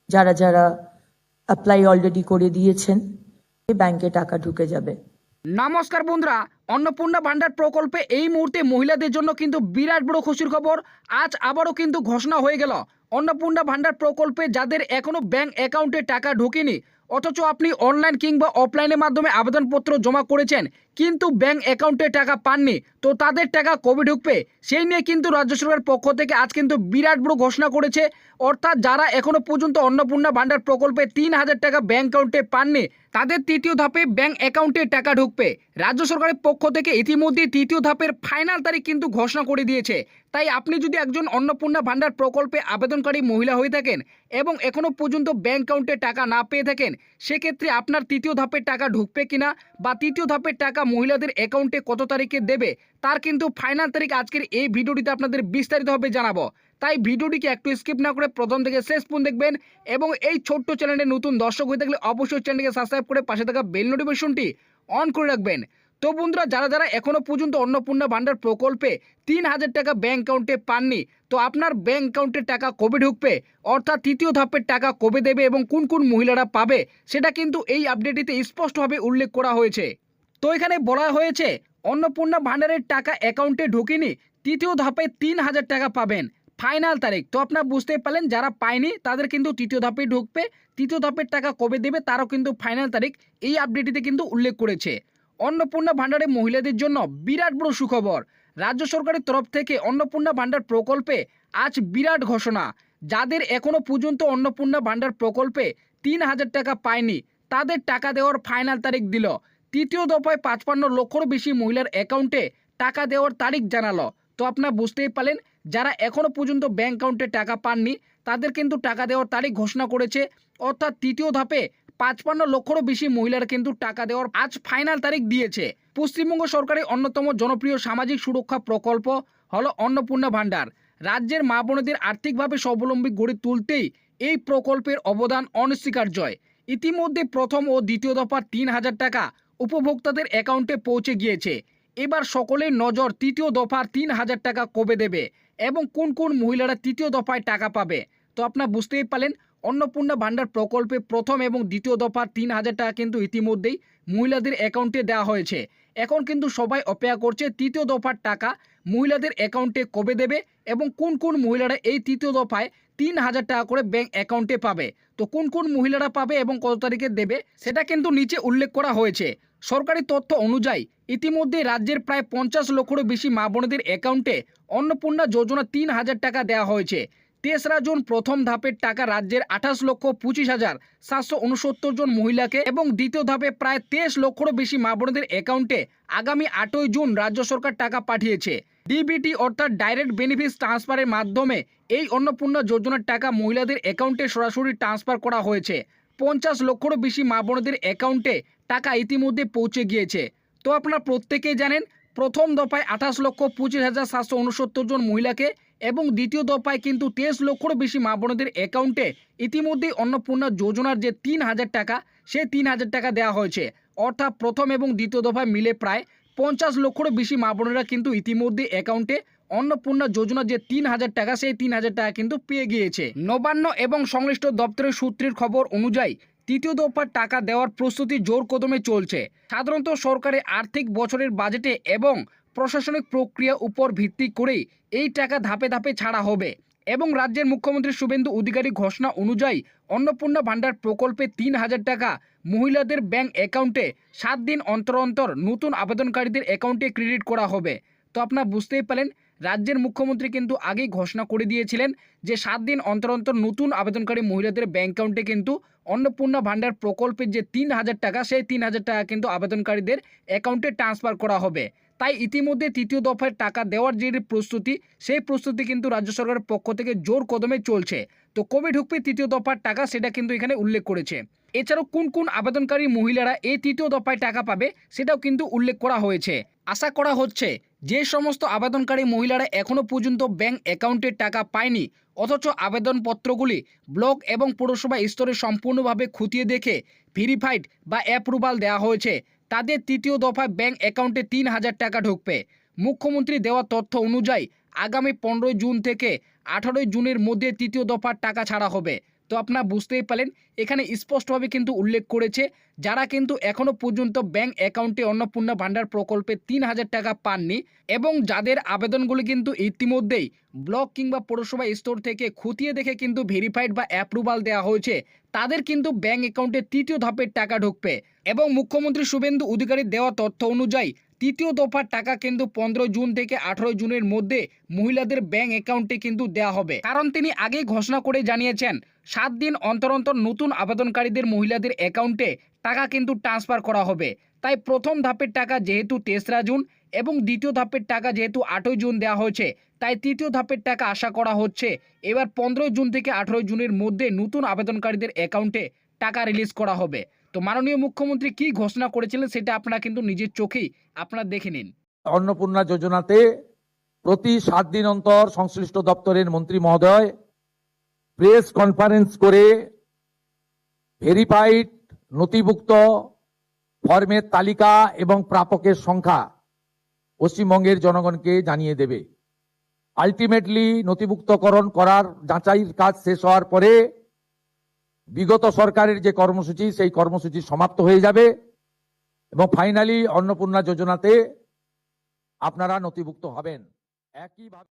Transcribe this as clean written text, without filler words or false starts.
যারা যারা apply already করে দিয়েছেন ব্যাংকে টাকা ঢুকে যাবে। নমস্কার বন্ধুরা, অন্নপূর্ণা ভান্ডার প্রকল্পে এই মুহূর্তে মহিলাদের জন্য কিন্তু বিরাট বড় খুশির খবর। আজ আবারও কিন্তু ঘোষণা হয়ে গেল অন্নপূর্ণা ভান্ডার প্রকল্পে যাদের এখনো ব্যাংক অ্যাকাউন্টে টাকা ঢোকেনি, অথচ আপনি অনলাইন কিংবা অফলাইনের মাধ্যমে আবেদনপত্র জমা করেছেন কিন্তু ব্যাংক অ্যাকাউন্টে টাকা পাননি, তো তাদের টাকা কবে ঢুকবে সেই নিয়ে কিন্তু রাজ্য সরকারের পক্ষ থেকে আজ কিন্তু বিরাট বড় ঘোষণা করেছে। অর্থাৎ যারা এখনো পর্যন্ত অন্নপূর্ণা ভান্ডার প্রকল্পে 3,000 টাকা ব্যাংক অ্যাকাউন্টে পাননি তাদের তৃতীয় ধাপে ব্যাংক অ্যাকাউন্টে টাকা ঢুকবে। রাজ্য সরকারের পক্ষ থেকে ইতিমধ্যে তৃতীয় ধাপের ফাইনাল তারিখ কিন্তু ঘোষণা করে দিয়েছে। তাই আপনি যদি একজন অন্নপূর্ণা ভান্ডার প্রকল্পে আবেদনকারী মহিলা হয়ে থাকেন এবং এখনো পর্যন্ত ব্যাংক অ্যাকাউন্টে টাকা না পেয়ে থাকেন, সেক্ষেত্রে আপনার তৃতীয় ধাপের টাকা ঢুকবে কিনা বা তৃতীয় ধাপের টাকা মহিলাদের অ্যাকাউন্টে কত তারিখে দেবে তার কিন্তু ফাইনাল তারিখ আজকের এই ভিডিওটিতে আপনাদের বিস্তারিতভাবে জানাবো। তাই ভিডিওটিকে একটু স্কিপ না করে প্রথম থেকে শেষ পর্যন্ত দেখবেন এবং এই ছোট্ট চ্যানেলে নতুন দর্শক হয়ে থাকলে অবশ্যই চ্যানেলকে সাবস্ক্রাইব করে পাশে থাকা বেল নোটিফিকেশনটি অন করে রাখবেন। তো বন্ধুরা, যারা যারা এখনো পর্যন্ত অন্নপূর্ণা ভান্ডার প্রকল্পে 3,000 টাকা ব্যাংক অ্যাকাউন্টে পাননি, তো আপনার ব্যাংক অ্যাকাউন্টে টাকা কবে ঢুকবে অর্থাৎ তৃতীয় ধাপের টাকা কবে দেবে এবং কোন কোন মহিলারা পাবে সেটা কিন্তু এই আপডেটটিতে স্পষ্টভাবে উল্লেখ করা হয়েছে। তো এখানে বলা হয়েছে অন্নপূর্ণা ভান্ডারের টাকা অ্যাকাউন্টে ঢোকেনি, তৃতীয় ধাপে 3,000 টাকা পাবেন। ফাইনাল তারিখ তো আপনারা বুঝতেই পারলেন, যারা পায়নি তাদের কিন্তু তৃতীয় ধাপে ঢুকবে। তৃতীয় ধাপের টাকা কবে দেবে তারও কিন্তু ফাইনাল তারিখ এই আপডেটটিতে কিন্তু উল্লেখ করেছে। অন্নপূর্ণা ভান্ডারে মহিলাদের জন্য বিরাট বড় সুখবর। রাজ্য সরকারের তরফ থেকে অন্নপূর্ণা ভান্ডার প্রকল্পে আজ বিরাট ঘোষণা। যাদের এখনো পর্যন্ত অন্নপূর্ণা ভান্ডার প্রকল্পে 3,000 টাকা পায়নি তাদের টাকা দেওয়ার ফাইনাল তারিখ দিল। তৃতীয় দফায় 55 লক্ষেরও বেশি মহিলার অ্যাকাউন্টে টাকা দেওয়ার তারিখ জানালো। তো আপনারা বুঝতেই পারলেন, যারা এখনো পর্যন্ত ব্যাংক অ্যাকাউন্টে টাকা পাননি তাদের কিন্তু টাকা দেওয়ার তারিখ ঘোষণা করেছে। অর্থাৎ তৃতীয় ধাপে 55 লক্ষেরও বেশি মহিলারা কিন্তু টাকা দেওয়ার আজ ফাইনাল তারিখ দিয়েছে। পশ্চিমবঙ্গ সরকারের অন্যতম জনপ্রিয় সামাজিক সুরক্ষা প্রকল্প হলো অন্নপূর্ণা ভান্ডার। রাজ্যের মা বোনেদের আর্থিকভাবে স্বাবলম্বী গড়ে তুলতেই এই প্রকল্পের অবদান অনস্বীকার্য। ইতিমধ্যে প্রথম ও দ্বিতীয় দফার 3,000 টাকা উপভোক্তাদের অ্যাকাউন্টে পৌঁছে গিয়েছে। এবার সকলের নজর তৃতীয় দফার 3,000 টাকা কবে দেবে এবং কোন কোন মহিলারা তৃতীয় দফায় টাকা পাবে। তো আপনারা বুঝতেই পারলেন, অন্নপূর্ণা ভান্ডার প্রকল্পে প্রথম এবং দ্বিতীয় দফার 3,000 টাকা কিন্তু ইতিমধ্যেই মহিলাদের অ্যাকাউন্টে দেওয়া হয়েছে। এখন কিন্তু সবাই অপেক্ষা করছে তৃতীয় দফার টাকা মহিলাদের অ্যাকাউন্টে কবে দেবে এবং কোন কোন মহিলারা এই তৃতীয় দফায় 3,000 টাকা করে ব্যাংক অ্যাকাউন্টে পাবে। তো কোন কোন মহিলারা পাবে এবং কত তারিখে দেবে সেটা কিন্তু নিচে উল্লেখ করা হয়েছে। সরকারি তথ্য অনুযায়ী ইতিমধ্যে রাজ্যের প্রায় 50 লক্ষেরও বেশি মা বোনেদের অ্যাকাউন্টে অন্নপূর্ণা যোজনা 3,000 টাকা দেওয়া হয়েছে। 3রা জুন প্রথম ধাপের টাকা রাজ্যের 28,25,769 জন মহিলাকে এবং দ্বিতীয় ধাপে প্রায় 23 লক্ষেরও বেশি মা বোনেদের অ্যাকাউন্টে আগামী 8ই জুন রাজ্য সরকার টাকা পাঠিয়েছে। ডিবিটি অর্থাৎ ডাইরেক্ট বেনিফিট ট্রান্সফারের মাধ্যমে এই অন্নপূর্ণা যোজনার টাকা মহিলাদের অ্যাকাউন্টে সরাসরি ট্রান্সফার করা হয়েছে। 50 লক্ষেরও বেশি মা বোনেদের অ্যাকাউন্টে টাকা ইতিমধ্যে পৌঁছে গিয়েছে। তো আপনারা প্রত্যেকেই জানেন, প্রথম দফায় 28,25,769 জন মহিলাকে এবং দ্বিতীয় দফায় কিন্তু 23 লক্ষেরও বেশি মা বোনেদের অ্যাকাউন্টে ইতিমধ্যেই অন্নপূর্ণা যোজনার যে 3,000 টাকা সেই 3,000 টাকা দেওয়া হয়েছে। অর্থাৎ প্রথম এবং দ্বিতীয় দফায় মিলে প্রায় 50 লক্ষেরও বেশি মা বোনেরা কিন্তু ইতিমধ্যে অ্যাকাউন্টে অন্নপূর্ণা যোজনার যে 3,000 টাকা সেই 3,000 টাকা কিন্তু পেয়ে গিয়েছে। নবান্ন এবং সংশ্লিষ্ট দপ্তরের সূত্রের খবর অনুযায়ী তৃতীয় দফার টাকা দেওয়ার প্রস্তুতি জোর কদমে চলছে। সাধারণত সরকারের আর্থিক বছরের বাজেটে এবং প্রশাসনিক প্রক্রিয়া উপর ভিত্তি করেই এই টাকা ধাপে ধাপে ছাড়া হবে এবং রাজ্যের মুখ্যমন্ত্রী শুভেন্দু অধিকারী ঘোষণা অনুযায়ী অন্নপূর্ণা ভান্ডার প্রকল্পে 3,000 টাকা মহিলাদের ব্যাংক অ্যাকাউন্টে 7 দিন অন্তর অন্তর নতুন আবেদনকারীদের অ্যাকাউন্টে ক্রেডিট করা হবে। তো আপনারা বুঝতেই পারেন, রাজ্যের মুখ্যমন্ত্রী কিন্তু আগেই ঘোষণা করে দিয়েছিলেন যে 7 দিন অন্তর অন্তর নতুন আবেদনকারী মহিলাদের ব্যাংক অ্যাকাউন্টে কিন্তু অন্নপূর্ণা ভান্ডার প্রকল্পের যে 3,000 টাকা সেই 3,000 টাকা কিন্তু আবেদনকারীদের অ্যাকাউন্টে ট্রান্সফার করা হবে। তাই ইতিমধ্যে তৃতীয় দফায় টাকা দেওয়ার যে প্রস্তুতি সেই প্রস্তুতি কিন্তু রাজ্য সরকারের পক্ষ থেকে জোর কদমে চলছে। তো কবে ঢুকবে তৃতীয় দফার টাকা সেটা কিন্তু এখানে উল্লেখ করেছে। এছাড়াও কোন কোন আবেদনকারী মহিলারা এই তৃতীয় দফায় টাকা পাবে সেটাও কিন্তু উল্লেখ করা হয়েছে। আশা করা হচ্ছে যে সমস্ত আবেদনকারী মহিলারা এখনও পর্যন্ত ব্যাংক অ্যাকাউন্টে টাকা পায়নি অথচ আবেদনপত্রগুলি ব্লক এবং পৌরসভা স্তরে সম্পূর্ণভাবে খতিয়ে দেখে ভেরিফাইড বা অ্যাপ্রুভাল দেওয়া হয়েছে, তাদের তৃতীয় দফায় ব্যাংক অ্যাকাউন্টে 3,000 টাকা ঢুকবে। মুখ্যমন্ত্রী দেওয়া তথ্য অনুযায়ী আগামী 15 জুন থেকে 18 জুনের মধ্যে তৃতীয় দফার টাকা ছাড়া হবে। তো আপনারা বুঝতেই পারলেন এখানে স্পষ্টভাবে কিন্তু উল্লেখ করেছে যারা কিন্তু এখনো পর্যন্ত ব্যাংক অ্যাকাউন্টে অন্নপূর্ণা ভান্ডার প্রকল্পে 3,000 টাকা পাননি এবং যাদের আবেদনগুলি কিন্তু ইতিমধ্যেই ব্লক কিংবা পৌরসভা স্তর থেকে খতিয়ে দেখে কিন্তু ভেরিফাইড বা অ্যাপ্রুভাল দেওয়া হয়েছে, তাদের কিন্তু ব্যাংক অ্যাকাউন্টে তৃতীয় ধাপের টাকা ঢুকবে। এবং মুখ্যমন্ত্রী শুভেন্দু অধিকারীর দেওয়া তথ্য অনুযায়ী তৃতীয় দফার টাকা কিন্তু 15 জুন থেকে 18 জুনের মধ্যে মহিলাদের ব্যাংক অ্যাকাউন্টে কিন্তু দেওয়া হবে। কারণ তিনি আগেই ঘোষণা করে জানিয়েছেন 7 দিন অন্তর অন্তর নতুন আবেদনকারীদের মহিলাদের অ্যাকাউন্টে টাকা কিন্তু ট্রান্সফার করা হবে। তাই প্রথম ধাপের টাকা যেহেতু 3রা জুন এবং দ্বিতীয় ধাপের টাকা যেহেতু 8ই জুন দেওয়া হয়েছে, তাই তৃতীয় ধাপের টাকা আশা করা হচ্ছে এবার 15 জুন থেকে 18 জুনের মধ্যে নতুন আবেদনকারীদের অ্যাকাউন্টে টাকা রিলিজ করা হবে। তো মাননীয় মুখ্যমন্ত্রী কি ঘোষণা করেছিলেন সেটা আপনারা কিন্তু নিজের চোখেই আপনারা দেখে নিন। অন্নপূর্ণা যোজনাতে প্রতি 7 দিন অন্তর সংশ্লিষ্ট দপ্তরের মন্ত্রী মহোদয় প্রেস কনফারেন্স করে ভেরিফাইড নথিভুক্ত ফর্মের তালিকা এবং প্রাপকের সংখ্যা পশ্চিমবঙ্গের জনগণকে জানিয়ে দেবে। আলটিমেটলি নথিভুক্তকরণ করার যাচাইয়ের কাজ শেষ হওয়ার পরে বিগত সরকারের যে কর্মসূচি সেই কর্মসূচি সমাপ্ত হয়ে যাবে এবং ফাইনালি অন্নপূর্ণা যোজনাতে আপনারা নথিভুক্ত হবেন। একইভাবে